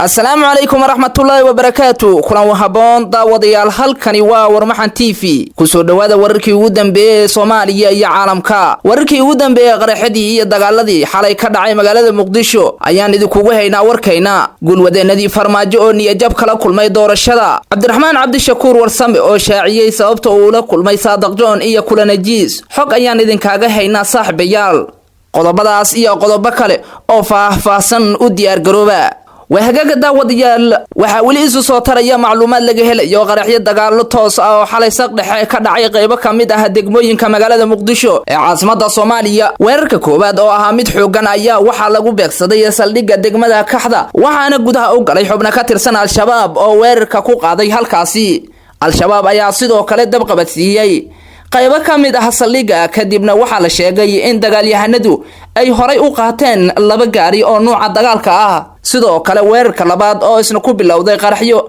السلام عليكم ورحمة الله وبركاته كلان وهبون داوديال halkani waa warmaxan TV kusoo dhawaada wararkii ugu dambeeyay Soomaaliya iyo caalamka wararkii ugu dambeeyay qaraxadii iyo dagaaladii xalay ka dhacay magaalada Muqdisho ayaan idinku haynaa warkayna gulwadeenadii farmaajo oo niyajab kala kulmay doorashada Cabdiraxmaan Cabdishakuur Warsame oo shaaciyay sababta uu la kulmay Saadaq John iyo Kulanajiis xog ayaan idinkaaga haynaa saaxiibayaal qodobadaas iyo qodobo kale oo faahfaahsan u diyaar garooba وهجاج داود يال وحاول إسوس ترى معلومات لجهل يو قرحية دجال لطاس أو حال سقط حكر عي قيبة كمية هدجموين كمجال مقدشو عاصمة الصومالية ويرككو بعد أو أهمية حجنا أيا وحلقوا بيقصدي سلدق دجمة كحدة وحنا جودها أوجل يحبنا كتير سنة الشباب أو ويرككو قاضي هالكاسي الشباب أيا صدوا كله دبقة بتسيجي qaybo kamid ah saldhiga kadibna waxa la sheegay in dagaalyahanadu ay horay u qaateen laba gaari oo nooca dagaalka ah sidoo kale weerarka labaad oo isna ku bilowday qaraxyo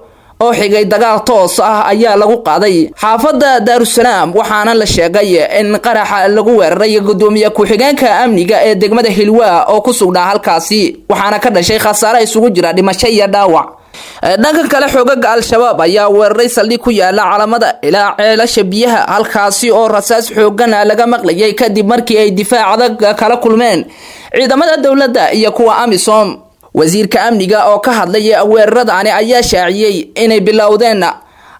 oo xigay dagaal toos ah ayaa lagu qaaday xaafada Daarusalaam waxaana la sheegay in qaraxa lagu weeraray gudoomiye ku-xigeenka amniga ee degmada Hilwa oo ku sugnaa halkaasi waxaana ka dhashay khasaare isugu jira dhimasho iyo dhaawac dhanka kale xogaga al-shabaab ayaa weeraray saldhig ku yaala calamada ilaa ceelasha biyaha halkaasi oo rasaas xoogan laga maqlayay kadib markii ay difaac adag kala kulmeen ciidamada dawladda iyo kuwa AMISOM wasiirka amniga oo ka hadlay weeraradaani ayaa shaaciyay inay bilowdeen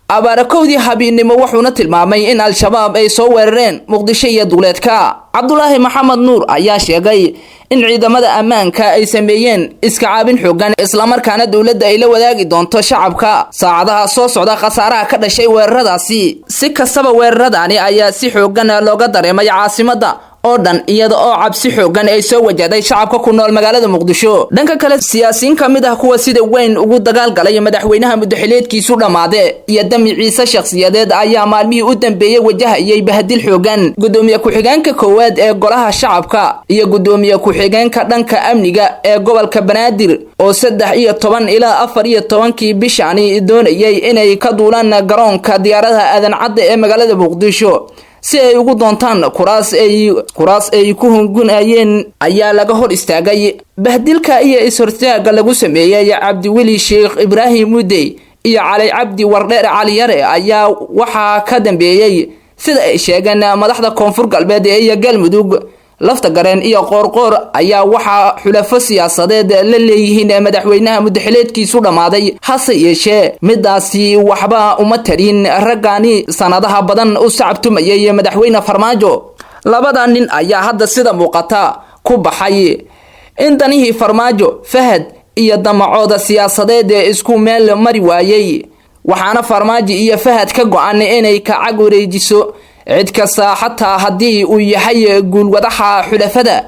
abaarakoodii habiinimo wuxuuna tilmaamay in al-shabaab ay soo weerareen Muqdisho iyo duleedka Cabdullaahi Maxamed Nuur ayaa sheegay in ciidamada ammaanka ay sameeyeen iska caabin xoogan isla markaana dawladda ay la wadaagi doonto shacabka saacadaha soo socda khasaaraha ka dhashay weeraradaasi si kastaba weeraradaani ayaa si xoogan looga dareemay caasimada oo dhan iyada oo cabsi xoogan ay soo wajahday shacabka ku nool magaalada Muqdisho dhanka kale siyaasiyiin kamid ah kuwa sida weyn ugu dagaal galay madaxweynaha muddaxileedkiisu dhamaade iyo damiciisa shakhsiyadeed ayaa maalmihii u dambeeyay wajahayay bahdil xoogan gudoomiye ku-xigeenka koowaad ee golaha shacabka iyo gudoomiye ku-xigeenka dhanka amniga ee gobolka Banaadir oo 13 ilaa 14 bishani doonayay inay ka duulaan garoonka diyaaradaha aadan cadde ee magaalada Muqdisho si ay ugu doontaan kuraas ay ku hungunayeen ayaa laga hor istaagay bahdilka iyo ishortaaga lagu sameeyay Cabdi Weli Sheekh Ibraahim Mudey iyo Cali Cabdi Wardheer Cali Yare ayaa waxa ka dambeeyay sida ay sheegeen madaxda koonfur galbeed ee Galmudug lafta gareen iyo qoorqoor ayaa waxa xulafo siyaasadeed la leeyihiin madaxweynaha muddaxileedkiisu dhamaaday hase yeeshee midaasi waxba uma tarin ragaani sanadaha badan u sacabtumayay madaxweyne Farmaajo labada nin ayaa hadda sida muuqata ku baxay in danihii Farmaajo Fahad iyo damacooda siyaasadeed isku meel mari waayay waxaana Farmaajo iyo Fahad ka go'an inay ka cagwareejiso cid kasta xataa hadii uu yahay guul wadaxa xulafada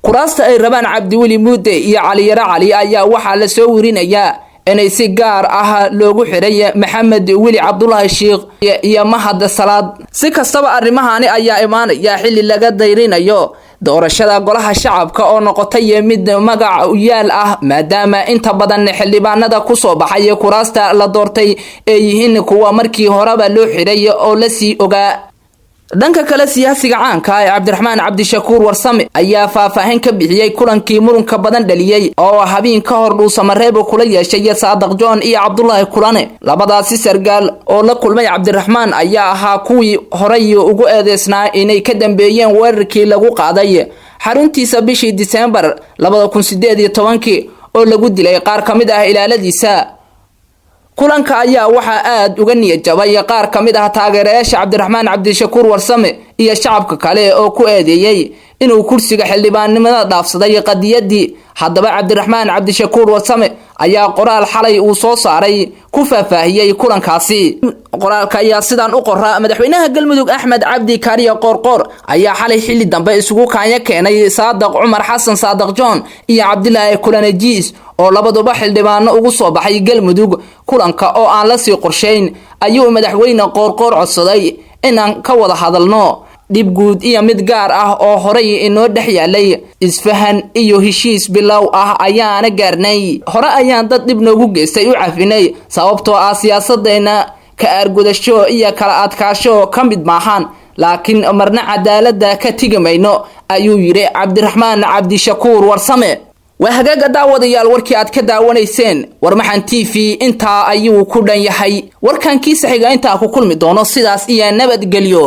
kuraasta ay rabaan Cabdi Weli Mudey iyo Cali Yare Cali ayaa waxa la soo warinayaa inay si gaar ah loogu xiray Maxamed Weli Cabdullaahi Sheekh iyo Mahad Salaad si kastaba arrimahani ayaa imaanaya xilli laga dayrinayo doorashada golaha shacabka oo noqotay mid magac u yaal ah maadaama inta badan xildhibaanada ku soo baxay kuraasta la doortay ay yihiin kuwa markii horeba loo xiray oo la sii ogaa dhanka kale siyaasiga caanka ah Cabdiraxmaan Cabdishakuur Warsame ayaa faahfaahin ka bixiyay kulankii muranka badan dhaliyay oo habeen ka hor uu Samareebo kula yeeshay Saadaq John iyo Cabdullaahi Kulane labadaasi sargaal oo la kulmay Cabdiraxmaan ayaa ahaa kuwii horay ugu eedeysnaa inay ka dambeeyeen weerarkii lagu qaaday xaruntiisa bishii December 2018 oo lagu dilay qaar kamid ah ilaaladiisa kulanka ayaa waxa aad uga niyad jabay qaar kamid ah taageerayaasha Cabdiraxmaan Cabdishakuur Warsame iyo shacabka kale oo ku eedeeyay inuu kursiga xildhibaannimada dhaafsaday qadiyadii haddaba Cabdiraxmaan Cabdishakuur Warsame ayaa qoraal xalay uu soo saaray ku faahfaahiyay kulankaasi qoraalka ayaa sidaan u qoraa madaxweynaha Galmudug Axmed Cabdi Kaariye Qoorqoor ayaa xalay xilli dambe isugu kaanya keenay Saadaq Cumar Xasan Saadaq John iyo Cabdullaahi Kulanajiis oo labaduba xildhibaano ugu soo baxay Galmudug kulanka oo aan la sii qorsheyn ayuu madaxweyne Qoorqoor codsaday inaan ka wada hadalno dib guud iyo mid gaar ah oo horay inoo dhex yaalay isfahan iyo heshiis bilow ah ayaana gaarnay hore ayaan dad dib noogu geystay u cafinay sababtoo ah siyaasadeena ka argudasho iyo kala adkaasho ka mid maahan laakiin marna cadaaladda ka tigamayno ayuu yiri Cabdiraxmaan Cabdishakuur Warsame waa hagaaga daawadayaal warkii aad ka daawanayseen warmaxan TV inta ayuu ku dhan yahay warkan kiisa xiga inta ku kulmi doono sidaas iyo nabadgelyo.